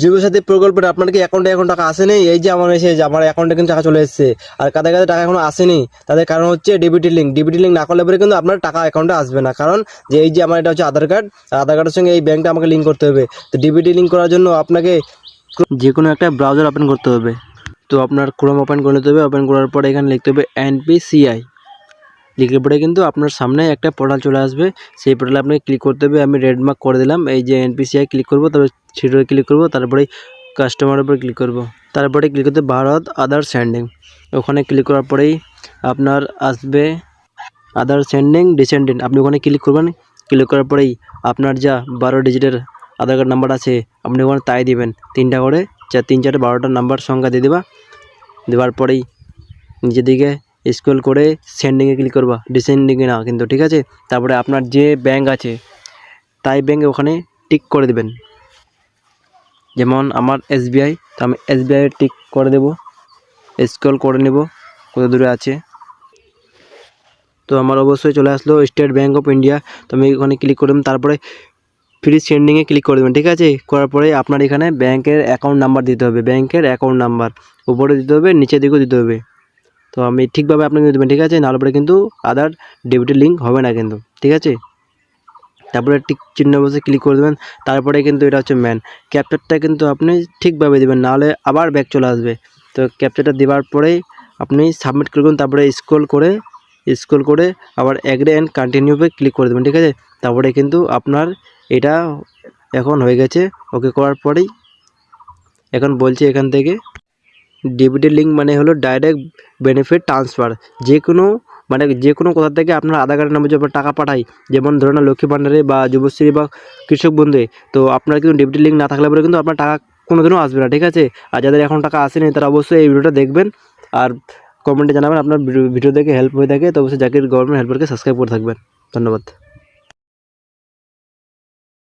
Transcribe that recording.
যুবসাথী প্রকল্পের আপনার কি অ্যাকাউন্টে এখন টাকা আসেনি? এই যে আমার এসে যে আমার অ্যাকাউন্টে কিন্তু টাকা চলে এসেছে, আর কাদের কাছে টাকা এখনো আসেনি তাদের কারণ হচ্ছে ডিবিটি লিঙ্ক না করলে পরে কিন্তু আপনার টাকা অ্যাকাউন্টে আসবে না। কারণ যে এই যে আমার এটা হচ্ছে আধার কার্ড, আর আধার কার্ডের সঙ্গে এই ব্যাংকটা আমাকে লিঙ্ক করতে হবে। তো ডিবিটি লিঙ্ক করার জন্য আপনাকে যে কোনো একটা ব্রাউজার ওপেন করতে হবে। তো আপনার ক্রোম ওপেন করে নিতে হবে। ওপেন করার পরে এখানে লিখতে হবে NPCI, লিখলে পরে কিন্তু আপনার সামনে একটা পোর্টাল চলে আসবে। সেই পোর্টালে আপনাকে ক্লিক করতে হবে। আমি রেড মার্ক করে দিলাম, এই যে NPCI ক্লিক করব, তারপরে সেটাতে ক্লিক করব, তারপরে কাস্টমারের উপর ক্লিক করব, তারপরে ক্লিক করতে ভারত আধার সেন্ডিং। ওখানে ক্লিক করার পরেই আপনার আসবে আধার সেন্ডিং ডিসেন্ডেন্ট, আপনি ওখানে ক্লিক করবেন। ক্লিক করার পরেই আপনার যা 12 ডিজিটের আধার কার্ড নাম্বার আছে আপনি ওখানে তাই দিবেন, 3টা করে, 3, 4, 12টা নাম্বার সংখ্যা দিয়ে দেবা। দেওয়ার পরেই নিচের দিকে স্ক্রল করে সেন্ডিংয়ে ক্লিক করবা, ডিসেন্ডিংয়ে না কিন্তু, ঠিক আছে। তারপরে আপনার যে ব্যাংক আছে তাই ব্যাংকে ওখানে টিক করে দেবেন। যেমন আমার SBI, তো আমি SBI টিক করে দেব। স্ক্রল করে নেব কত দূরে আছে। তো আমার অবশ্যই চলে আসলো স্টেট ব্যাংক অফ ইন্ডিয়া। তো আমি ওখানে ক্লিক করলাম, তারপরে ফ্রি সেন্ডিংয়ে ক্লিক করে দেবেন, ঠিক আছে। করার পরে আপনার এখানে ব্যাংকের অ্যাকাউন্ট নাম্বার দিতে হবে, ব্যাংকের অ্যাকাউন্ট নাম্বার উপরে দিতে হবে, নিচের দিকেও দিতে হবে। তো আমি ঠিকভাবে আপনাকে দেবেন, ঠিক আছে, নাহলে পরে কিন্তু আধার ডেবিটের লিঙ্ক হবে না কিন্তু, ঠিক আছে। তারপরে টিক চিহ্ন বসে ক্লিক করে দেবেন। তারপরে কিন্তু এটা হচ্ছে ম্যান ক্যাপচারটা কিন্তু আপনি ঠিকভাবে দেবেন, নাহলে আবার ব্যাক চলে আসবে। তো ক্যাপচারটা দেওয়ার পরেই আপনি সাবমিট করবেন। তারপরে স্ক্রল করে আবার অ্যাগ্রি অ্যান্ড কন্টিনিউতে ক্লিক করে দেবেন, ঠিক আছে। তারপরে কিন্তু আপনার এটা এখন হয়ে গেছে। ওকে করার পরেই এখন বলছে এখান থেকে ডিবিটি লিঙ্ক মানে হলো ডাইরেক্ট বেনিফিট ট্রান্সফার। যে কোনো কোথা থেকে আপনার আধার কার্ডের নামে যখন টাকা পাঠাই, যেমন ধরুন লক্ষ্মী ভাণ্ডারে বা যুবশ্রী বা কৃষক বন্ধুয়ে, তো আপনার কিন্তু ডিবিটি লিঙ্ক না থাকলে পরে কিন্তু আপনার টাকা কোনোদিনও আসবে না, ঠিক আছে। আর যাদের এখন টাকা আসেনি তারা অবশ্যই এই ভিডিওটা দেখবেন, আর কমেন্টে জানাবেন আপনার ভিডিও দেখে হেল্প হয়ে থাকে। তো অবশ্যই জাকির গভর্নমেন্ট হেল্পারকে সাবস্ক্রাইব করে থাকবেন। ধন্যবাদ।